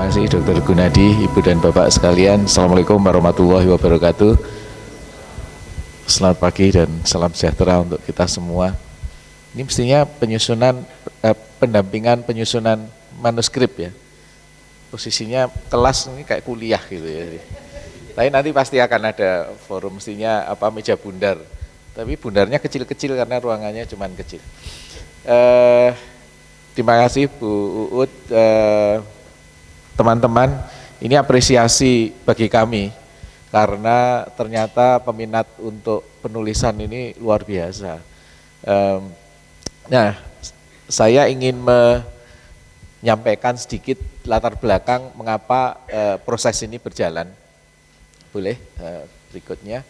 Terima kasih Dr. Gunadi, Ibu dan Bapak sekalian. Assalamualaikum warahmatullahi wabarakatuh. Selamat pagi dan salam sejahtera untuk kita semua. Ini mestinya pendampingan penyusunan manuskrip ya. Posisinya kelas ini kayak kuliah gitu ya. Tapi nanti pasti akan ada forum, mestinya meja bundar. Tapi bundarnya kecil-kecil karena ruangannya cuma kecil. Terima kasih Bu Uut, teman-teman. Ini apresiasi bagi kami karena ternyata peminat untuk penulisan ini luar biasa. Nah, saya ingin menyampaikan sedikit latar belakang mengapa proses ini berjalan. Boleh berikutnya.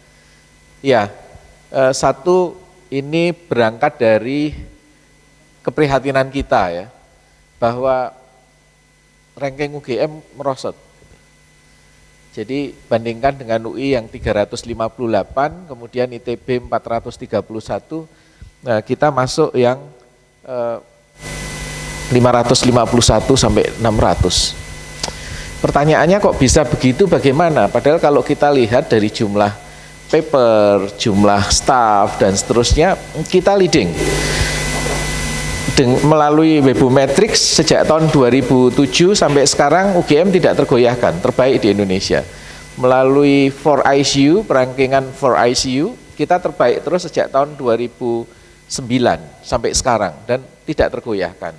Ya, satu ini berangkat dari keprihatinan kita ya, bahwa ranking UGM merosot. Jadi bandingkan dengan UI yang 358, kemudian ITB 431, nah kita masuk yang 551 sampai 600. Pertanyaannya kok bisa begitu, bagaimana? Padahal kalau kita lihat dari jumlah paper, jumlah staff dan seterusnya, kita leading. Melalui Webometrics sejak tahun 2007 sampai sekarang UGM tidak tergoyahkan, terbaik di Indonesia. Melalui 4ICU, perankingan 4ICU, kita terbaik terus sejak tahun 2009 sampai sekarang dan tidak tergoyahkan.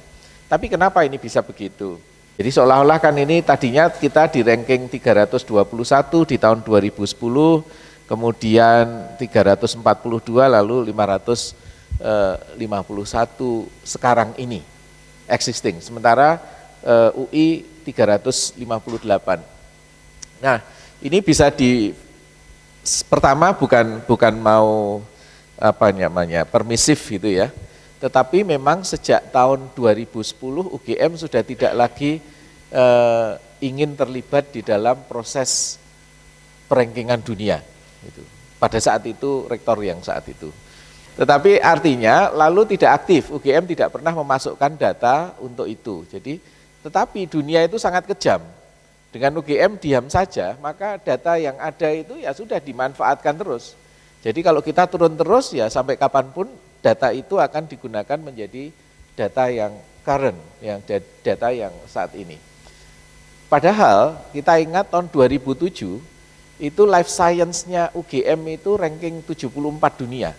Tapi kenapa ini bisa begitu? Jadi seolah-olah kan ini tadinya kita di ranking 321 di tahun 2010, kemudian 342 lalu 551 sekarang ini existing, sementara UI 358. Nah, ini bisa pertama bukan mau permisif gitu ya, tetapi memang sejak tahun 2010 UGM sudah tidak lagi ingin terlibat di dalam proses perankingan dunia. Gitu. Pada saat itu rektor yang saat itu. Tetapi artinya lalu tidak aktif, UGM tidak pernah memasukkan data untuk itu. Jadi, tetapi dunia itu sangat kejam. Dengan UGM diam saja, maka data yang ada itu ya sudah dimanfaatkan terus. Jadi kalau kita turun terus ya sampai kapanpun data itu akan digunakan menjadi data yang current, yang data yang saat ini. Padahal kita ingat tahun 2007 itu life science-nya UGM itu ranking 74 dunia.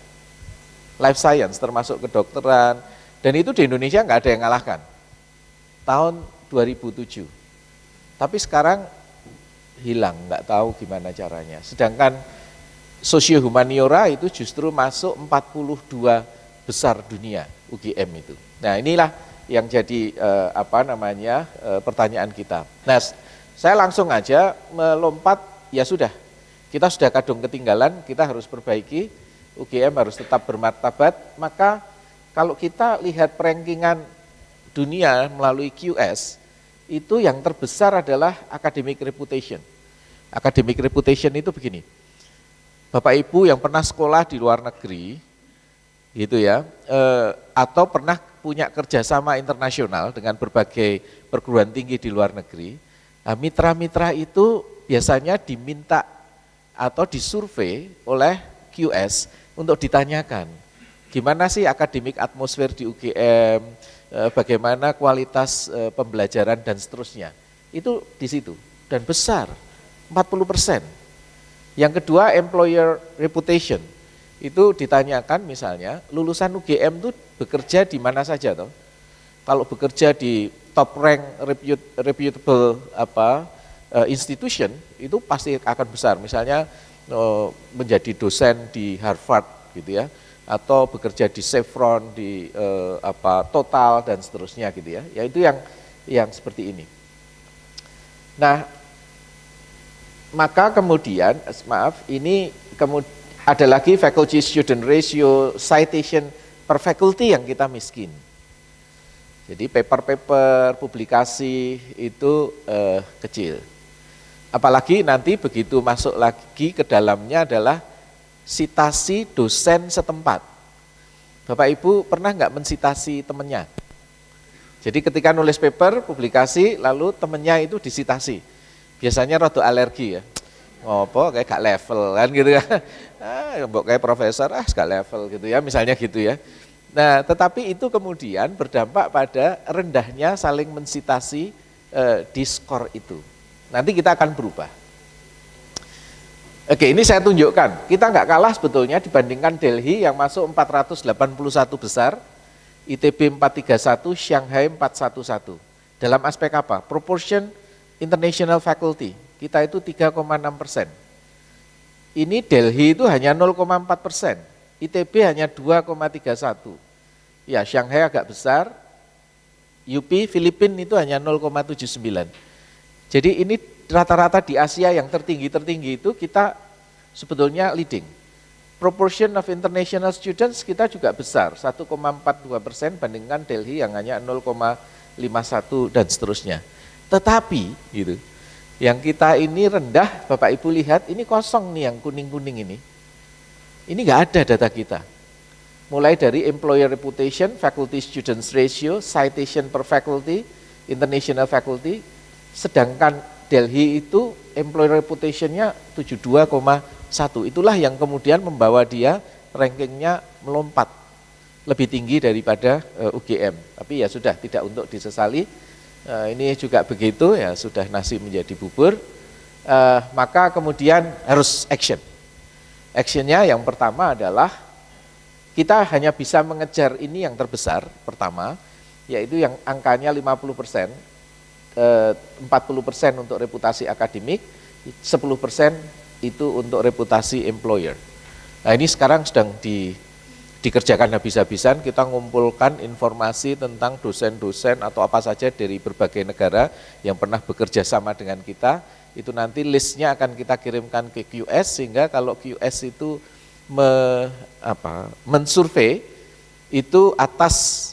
Life science termasuk kedokteran, dan itu di Indonesia nggak ada yang ngalahkan tahun 2007. Tapi sekarang hilang, nggak tahu gimana caranya. Sedangkan sosio humaniora itu justru masuk 42 besar dunia UGM itu. Nah inilah yang jadi pertanyaan kita. Nah saya langsung aja melompat, ya sudah, kita sudah kadung ketinggalan, kita harus perbaiki. UGM harus tetap bermartabat, maka kalau kita lihat perankingan dunia melalui QS, itu yang terbesar adalah academic reputation. Academic reputation itu begini, Bapak Ibu yang pernah sekolah di luar negeri, gitu ya, atau pernah punya kerjasama internasional dengan berbagai perguruan tinggi di luar negeri, nah, mitra-mitra itu biasanya diminta atau disurvei oleh QS untuk ditanyakan, gimana sih akademik atmosfer di UGM, bagaimana kualitas pembelajaran dan seterusnya. Itu di situ, dan besar, 40%. Yang kedua, employer reputation. Itu ditanyakan misalnya, lulusan UGM itu bekerja di mana saja toh? Kalau bekerja di top rank reputable institution, itu pasti akan besar. Misalnya menjadi dosen di Harvard gitu ya, atau bekerja di Chevron, di Total dan seterusnya gitu ya. Ya itu yang seperti ini. Nah, maka kemudian ini ada lagi faculty student ratio, citation per faculty yang kita miskin. Jadi paper-paper, publikasi itu kecil. Apalagi nanti begitu masuk lagi ke dalamnya adalah sitasi dosen setempat. Bapak Ibu pernah nggak mensitasi temennya? Jadi ketika nulis paper, publikasi, lalu temennya itu disitasi. Biasanya rada alergi ya. Ngopo kayak gak level kan gitu ya. Mbok kayak profesor, gak level gitu ya, misalnya gitu ya. Nah, tetapi itu kemudian berdampak pada rendahnya saling mensitasi di skor itu. Nanti kita akan berubah. Oke, ini saya tunjukkan. Kita nggak kalah sebetulnya dibandingkan Delhi yang masuk 481 besar, ITB 431, Shanghai 411. Dalam aspek apa? Proportion international faculty, kita itu 3,6%. Ini Delhi itu hanya 0,4%, ITB hanya 2,31. Ya, Shanghai agak besar, UP Filipina itu hanya 0,79. Jadi ini rata-rata di Asia yang tertinggi-tertinggi itu kita sebetulnya leading. Proportion of international students kita juga besar, 1,42% bandingkan Delhi yang hanya 0,51 dan seterusnya. Tetapi gitu, yang kita ini rendah, Bapak Ibu lihat ini kosong nih yang kuning-kuning ini. Ini nggak ada data kita. Mulai dari employer reputation, faculty students ratio, citation per faculty, international faculty, sedangkan Delhi itu employer reputation-nya 72,1. Itulah yang kemudian membawa dia rankingnya melompat lebih tinggi daripada UGM. Tapi ya sudah, tidak untuk disesali. Ini juga begitu, ya sudah nasi menjadi bubur. Maka kemudian harus action. Actionnya yang pertama adalah kita hanya bisa mengejar ini yang terbesar pertama, yaitu yang angkanya 50%, 40% untuk reputasi akademik, 10% itu untuk reputasi employer. Nah ini sekarang sedang dikerjakan habis-habisan, kita ngumpulkan informasi tentang dosen-dosen atau apa saja dari berbagai negara yang pernah bekerja sama dengan kita, itu nanti listnya akan kita kirimkan ke QS, sehingga kalau QS itu mensurvei itu atas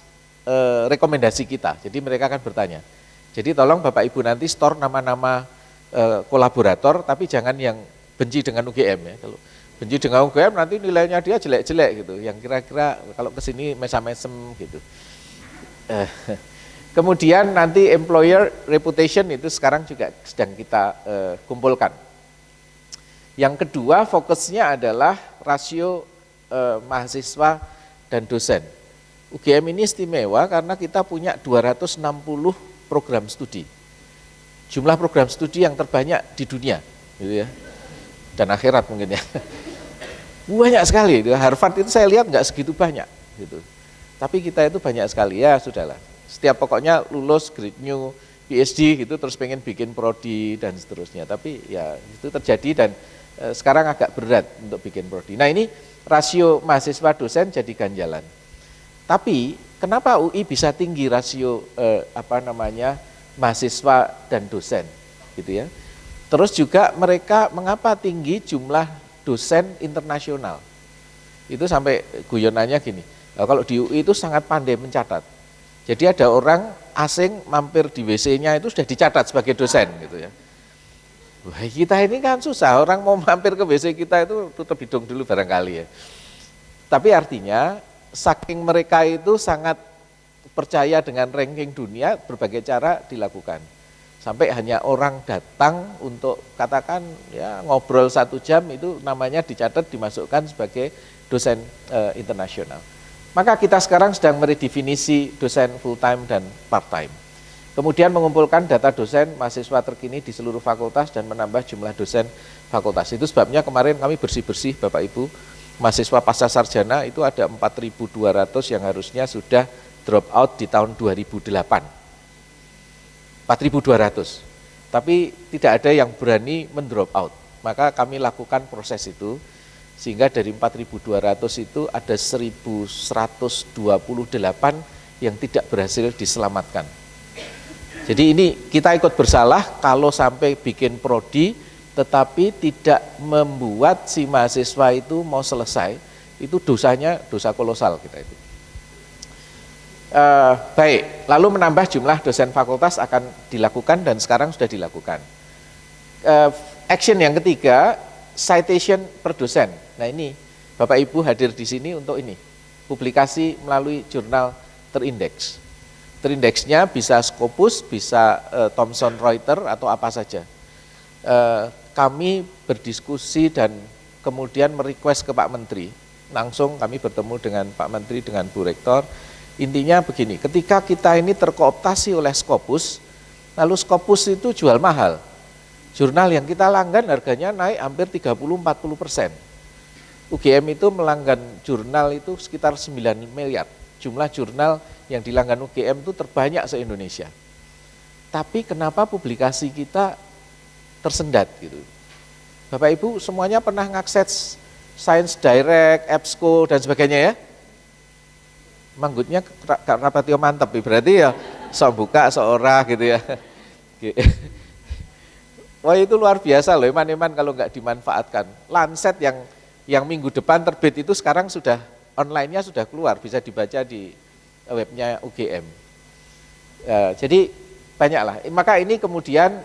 rekomendasi kita, jadi mereka akan bertanya. Jadi tolong Bapak Ibu nanti store nama-nama kolaborator, tapi jangan yang benci dengan UGM ya. Kalau benci dengan UGM nanti nilainya dia jelek-jelek gitu, yang kira-kira kalau kesini mesam-mesem gitu. Kemudian nanti employer reputation itu sekarang juga sedang kita kumpulkan. Yang kedua fokusnya adalah rasio mahasiswa dan dosen. UGM ini istimewa karena kita punya 260 program studi. Jumlah program studi yang terbanyak di dunia, gitu ya. Dan akhirat mungkin ya. Banyak sekali, Harvard itu saya lihat nggak segitu banyak gitu. Tapi kita itu banyak sekali, ya sudahlah. Setiap pokoknya lulus grade new, PhD gitu terus pengen bikin prodi dan seterusnya. Tapi ya itu terjadi dan sekarang agak berat untuk bikin prodi. Nah ini rasio mahasiswa dosen jadi ganjalan. Tapi kenapa UI bisa tinggi rasio mahasiswa dan dosen gitu ya. Terus juga mereka mengapa tinggi jumlah dosen internasional. Itu sampai guyonannya gini. Kalau di UI itu sangat pandai mencatat. Jadi ada orang asing mampir di WC-nya itu sudah dicatat sebagai dosen gitu ya. Wah, kita ini kan susah, orang mau mampir ke WC kita itu tutup hidung dulu barangkali ya. Tapi artinya saking mereka itu sangat percaya dengan ranking dunia, berbagai cara dilakukan. Sampai hanya orang datang untuk katakan ya ngobrol 1 jam itu namanya dicatat, dimasukkan sebagai dosen internasional. Maka kita sekarang sedang meredefinisi dosen full time dan part time. Kemudian mengumpulkan data dosen mahasiswa terkini di seluruh fakultas dan menambah jumlah dosen fakultas. Itu sebabnya kemarin kami bersih-bersih Bapak Ibu, mahasiswa pasca sarjana itu ada 4.200 yang harusnya sudah drop out di tahun 2008. 4.200. Tapi tidak ada yang berani mendrop out. Maka kami lakukan proses itu sehingga dari 4.200 itu ada 1.128 yang tidak berhasil diselamatkan. Jadi ini kita ikut bersalah kalau sampai bikin prodi tetapi tidak membuat si mahasiswa itu mau selesai, itu dosanya dosa kolosal kita itu. Baik, lalu menambah jumlah dosen fakultas akan dilakukan dan sekarang sudah dilakukan. Action yang ketiga, citation per dosen. Nah ini Bapak Ibu hadir di sini untuk ini, publikasi melalui jurnal terindeks. Terindeksnya bisa Scopus, bisa Thomson Reuters atau apa saja. Kami berdiskusi dan kemudian merequest ke Pak Menteri, langsung kami bertemu dengan Pak Menteri, dengan Bu Rektor. Intinya begini, ketika kita ini terkooptasi oleh Scopus, lalu Scopus itu jual mahal. Jurnal yang kita langgan harganya naik hampir 30-40%. UGM itu melanggan jurnal itu sekitar 9 miliar. Jumlah jurnal yang dilanggan UGM itu terbanyak se-Indonesia. Tapi kenapa publikasi kita tersendat gitu? Bapak Ibu semuanya pernah ngakses Science Direct, EBSCO dan sebagainya ya? Manggutnya rapatio mantep, berarti ya sok buka, sok ora gitu ya. Wah itu luar biasa loh, iman-iman kalau nggak dimanfaatkan. Lancet yang minggu depan terbit itu sekarang sudah online-nya sudah keluar, bisa dibaca di webnya UGM. Jadi banyaklah. Maka ini kemudian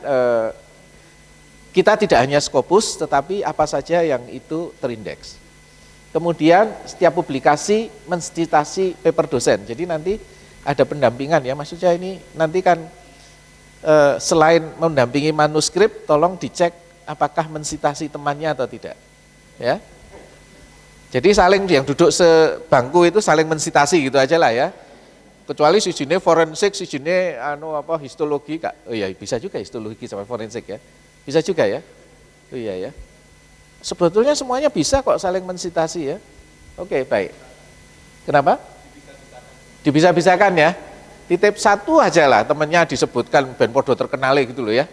kita tidak hanya Scopus, tetapi apa saja yang itu terindeks. Kemudian setiap publikasi mensitasi paper dosen. Jadi nanti ada pendampingan ya, maksudnya ini nanti kan selain mendampingi manuskrip, tolong dicek apakah mensitasi temannya atau tidak. Ya. Jadi saling yang duduk sebangku itu saling mensitasi gitu aja lah ya. Kecuali sijine forensik, sijine histologi, Kak. Oh iya, bisa juga histologi sama forensik ya. Bisa juga ya. Oh iya ya. Sebetulnya semuanya bisa kok saling mensitasi ya. Oke, baik. Kenapa? Dibisa-bisakan ya. Titip satu aja lah temennya disebutkan ben podo terkenale gitu loh ya.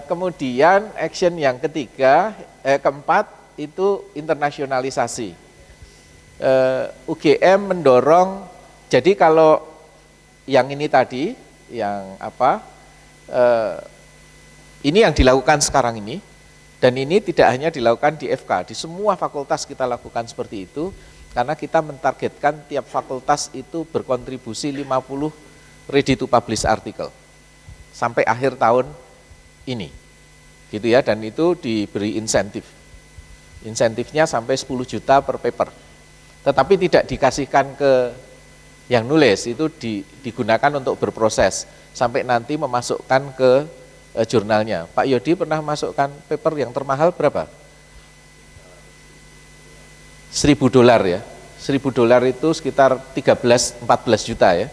Kemudian action yang keempat itu internasionalisasi. UGM mendorong, jadi kalau yang ini tadi, yang ini yang dilakukan sekarang ini, dan ini tidak hanya dilakukan di FK, di semua fakultas kita lakukan seperti itu, karena kita mentargetkan tiap fakultas itu berkontribusi 50 ready to publish artikel sampai akhir tahun ini, gitu ya, dan itu diberi insentif. Insentifnya sampai 10 juta per paper. Tetapi tidak dikasihkan ke yang nulis, itu digunakan untuk berproses sampai nanti memasukkan ke jurnalnya. Pak Yodi pernah masukkan paper yang termahal berapa? $1.000 ya. $1.000 itu sekitar 13-14 juta ya.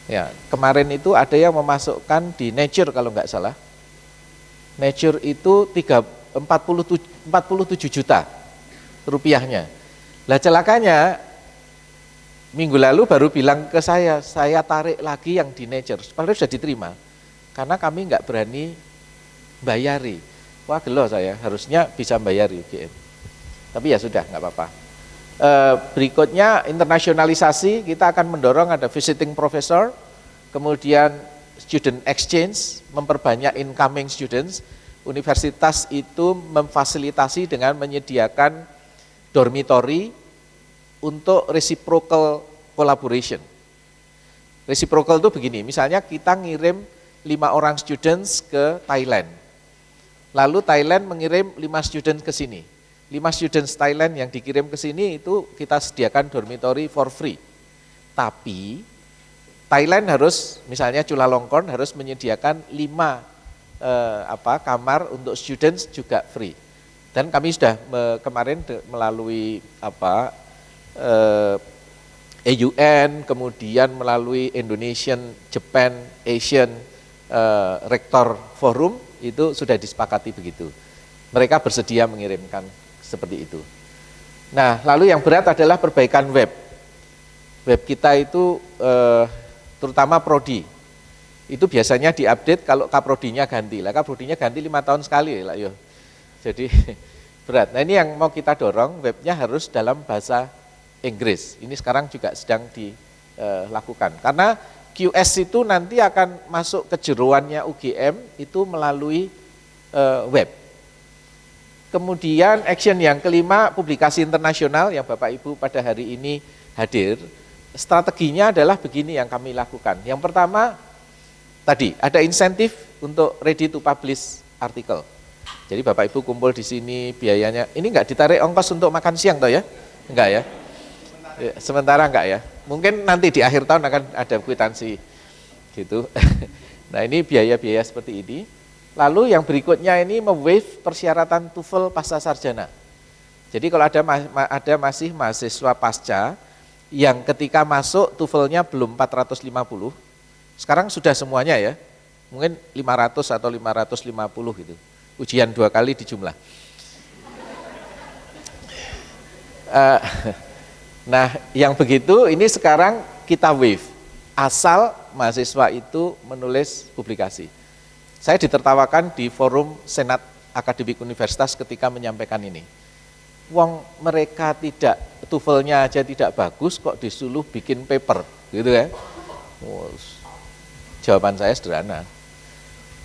Ya, kemarin itu ada yang memasukkan di Nature kalau nggak salah. Nature itu 47 juta rupiahnya. Lah celakanya minggu lalu baru bilang ke saya tarik lagi yang di Nature. Padahal sudah diterima. Karena kami nggak berani bayari. Wah gelo saya, harusnya bisa bayari UGM. Tapi ya sudah, nggak apa-apa. Berikutnya internasionalisasi, kita akan mendorong ada visiting professor, kemudian student exchange, memperbanyak incoming students. Universitas itu memfasilitasi dengan menyediakan dormitory untuk reciprocal collaboration. Reciprocal itu begini, misalnya kita ngirim 5 orang students ke Thailand, lalu Thailand mengirim 5 students ke sini. 5 students Thailand yang dikirim ke sini itu kita sediakan dormitory for free. Tapi Thailand harus, misalnya Chulalongkorn harus menyediakan 5 kamar untuk students juga free. Dan kami sudah kemarin melalui AUN, kemudian melalui Indonesian, Japan, Asian Rector Forum itu sudah disepakati begitu. Mereka bersedia mengirimkan seperti itu. Nah, lalu yang berat adalah perbaikan web. Web kita itu terutama prodi. Itu biasanya diupdate kalau kaprodinya ganti. Lah kaprodinya ganti 5 tahun sekali lah yo. Jadi berat. Nah, ini yang mau kita dorong, webnya harus dalam bahasa Inggris. Ini sekarang juga sedang dilakukan. Karena QS itu nanti akan masuk ke jeroannya UGM itu melalui web. Kemudian action yang kelima, publikasi internasional yang Bapak Ibu pada hari ini hadir. Strateginya adalah begini yang kami lakukan. Yang pertama, tadi ada insentif untuk ready to publish artikel. Jadi Bapak Ibu kumpul di sini biayanya, ini enggak ditarik ongkos untuk makan siang toh ya? Enggak ya? Sementara enggak ya? Mungkin nanti di akhir tahun akan ada kwitansi gitu. Nah ini biaya-biaya seperti ini. Lalu yang berikutnya ini me-waive persyaratan TOEFL pasca sarjana. Jadi kalau ada masih mahasiswa pasca yang ketika masuk TOEFL-nya belum 450, sekarang sudah semuanya ya, mungkin 500 atau 550 gitu. Ujian 2 kali dijumlah. Nah yang begitu ini sekarang kita waive, asal mahasiswa itu menulis publikasi. Saya ditertawakan di forum Senat Akademik Universitas ketika menyampaikan ini. Wong mereka tidak, TOEFL-nya aja tidak bagus kok disuruh bikin paper, gitu kan. Jawaban saya sederhana.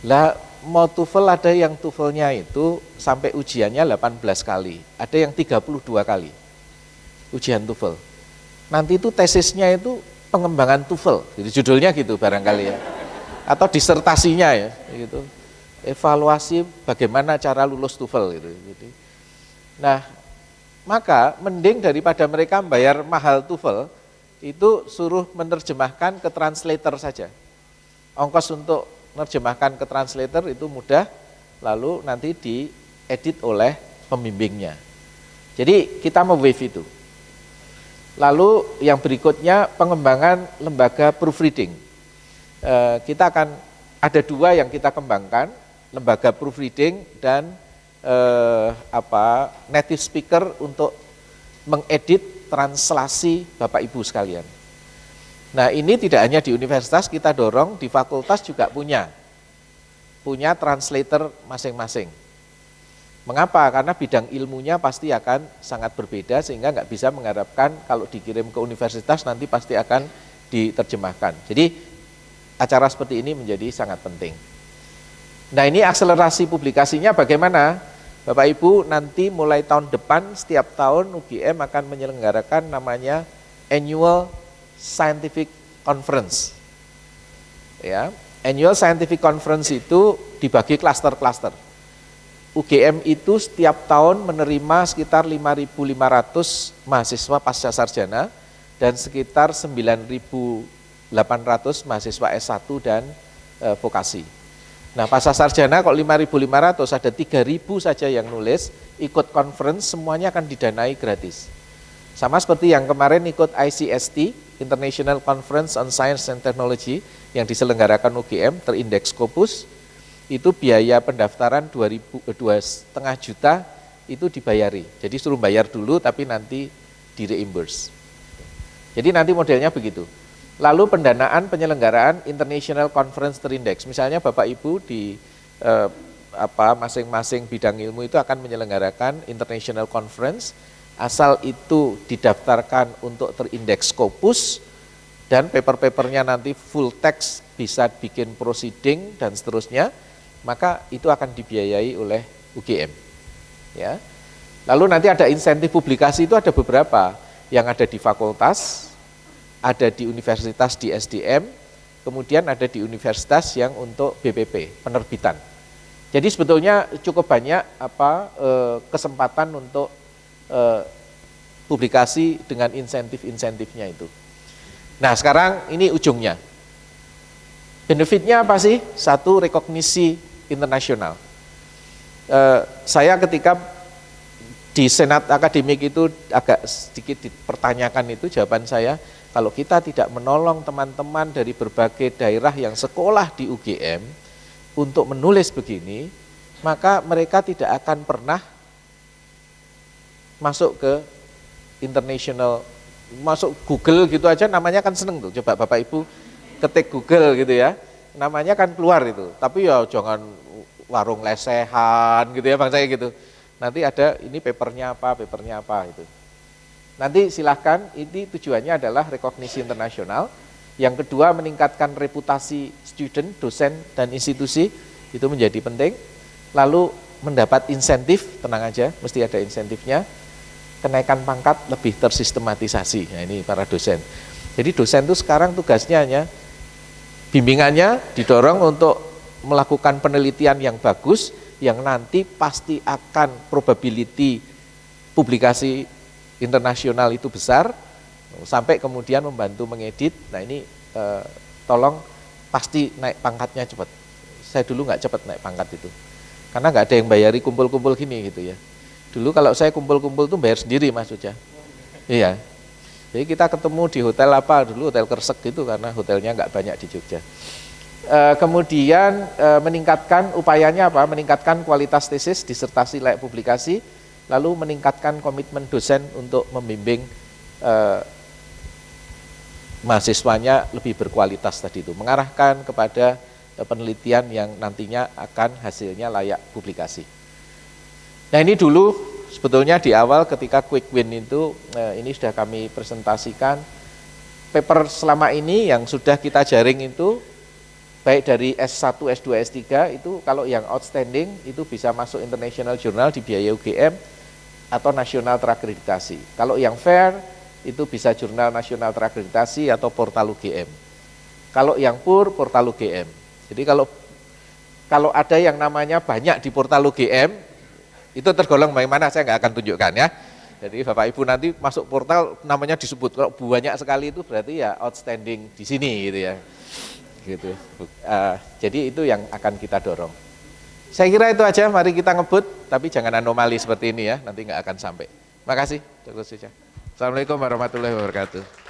Lah mau TOEFL ada yang TOEFL-nya itu sampai ujiannya 18 kali, ada yang 32 kali ujian TOEFL. Nanti itu tesisnya itu pengembangan TOEFL, gitu, judulnya gitu barangkali ya. Atau disertasinya ya, gitu. Evaluasi bagaimana cara lulus TOEFL gitu. Nah, maka mending daripada mereka bayar mahal TOEFL, itu suruh menerjemahkan ke translator saja. Ongkos untuk menerjemahkan ke translator itu mudah, lalu nanti diedit oleh pembimbingnya. Jadi kita me-waive itu. Lalu yang berikutnya pengembangan lembaga proofreading. Kita akan ada 2 yang kita kembangkan, lembaga proofreading dan native speaker untuk mengedit translasi Bapak Ibu sekalian. Nah ini tidak hanya di universitas, kita dorong di fakultas juga punya translator masing-masing. Mengapa? Karena bidang ilmunya pasti akan sangat berbeda sehingga nggak bisa mengharapkan kalau dikirim ke universitas nanti pasti akan diterjemahkan. Jadi acara seperti ini menjadi sangat penting. Nah ini akselerasi publikasinya bagaimana? Bapak Ibu nanti mulai tahun depan setiap tahun UGM akan menyelenggarakan namanya Annual Scientific Conference. Ya, Annual Scientific Conference itu dibagi klaster-klaster. UGM itu setiap tahun menerima sekitar 5.500 mahasiswa pasca sarjana dan sekitar 9.800 mahasiswa S1 dan vokasi. Nah pasca sarjana kok 5.500 ada 3.000 saja yang nulis, ikut conference semuanya akan didanai gratis. Sama seperti yang kemarin ikut ICST, International Conference on Science and Technology yang diselenggarakan UGM, terindeks Scopus, itu biaya pendaftaran 2,5 juta itu dibayari. Jadi suruh bayar dulu tapi nanti di-reimburse. Jadi nanti modelnya begitu. Lalu pendanaan penyelenggaraan International Conference terindeks. Misalnya Bapak Ibu di masing-masing bidang ilmu itu akan menyelenggarakan International Conference, asal itu didaftarkan untuk terindeks Scopus dan paper-papernya nanti full text bisa bikin proceeding dan seterusnya, maka itu akan dibiayai oleh UGM. Ya. Lalu nanti ada insentif publikasi itu ada beberapa yang ada di fakultas, ada di universitas di SDM, kemudian ada di universitas yang untuk BPP, penerbitan. Jadi sebetulnya cukup banyak kesempatan untuk publikasi dengan insentif-insentifnya itu. Nah sekarang ini ujungnya. Benefitnya apa sih? Satu, rekognisi internasional. Saya ketika di Senat Akademik itu agak sedikit dipertanyakan itu jawaban saya, kalau kita tidak menolong teman-teman dari berbagai daerah yang sekolah di UGM untuk menulis begini, maka mereka tidak akan pernah masuk ke international, masuk Google gitu aja namanya kan seneng tuh. Coba Bapak Ibu ketik Google gitu ya, namanya kan keluar itu. Tapi ya jangan warung lesehan gitu ya bang saya gitu. Nanti ada ini papernya apa itu. Nanti silahkan, ini tujuannya adalah rekognisi internasional. Yang kedua meningkatkan reputasi student, dosen, dan institusi, itu menjadi penting. Lalu mendapat insentif, tenang aja, mesti ada insentifnya. Kenaikan pangkat lebih tersistematisasi, nah ini para dosen. Jadi dosen itu sekarang tugasnya hanya, bimbingannya didorong untuk melakukan penelitian yang bagus, yang nanti pasti akan probability publikasi internasional itu besar, sampai kemudian membantu mengedit. Nah ini tolong pasti naik pangkatnya cepat. Saya dulu nggak cepat naik pangkat itu, karena nggak ada yang bayari kumpul-kumpul gini gitu ya. Dulu kalau saya kumpul-kumpul tuh bayar sendiri Mas Uja. Iya. Jadi kita ketemu di hotel apa dulu, hotel Kersek gitu, karena hotelnya nggak banyak di Jogja. Kemudian meningkatkan upayanya apa? Meningkatkan kualitas tesis, disertasi layak publikasi, lalu meningkatkan komitmen dosen untuk membimbing mahasiswanya lebih berkualitas tadi itu, mengarahkan kepada penelitian yang nantinya akan hasilnya layak publikasi. Nah ini dulu sebetulnya di awal ketika quick win itu ini sudah kami presentasikan. Paper selama ini yang sudah kita jaring itu baik dari S1, S2, S3 itu kalau yang outstanding itu bisa masuk international journal di biaya UGM atau nasional terakreditasi. Kalau yang fair itu bisa jurnal nasional terakreditasi atau portal UGM. Kalau yang pur, portal UGM. Jadi kalau ada yang namanya banyak di portal UGM, itu tergolong bagaimana saya nggak akan tunjukkan ya. Jadi Bapak Ibu nanti masuk portal namanya disebut, kalau banyak sekali itu berarti ya outstanding di sini gitu ya. Gitu. Jadi itu yang akan kita dorong. Saya kira itu aja, mari kita ngebut, tapi jangan anomali seperti ini ya, nanti nggak akan sampai. Makasih, Dr. Suja. Assalamualaikum warahmatullahi wabarakatuh.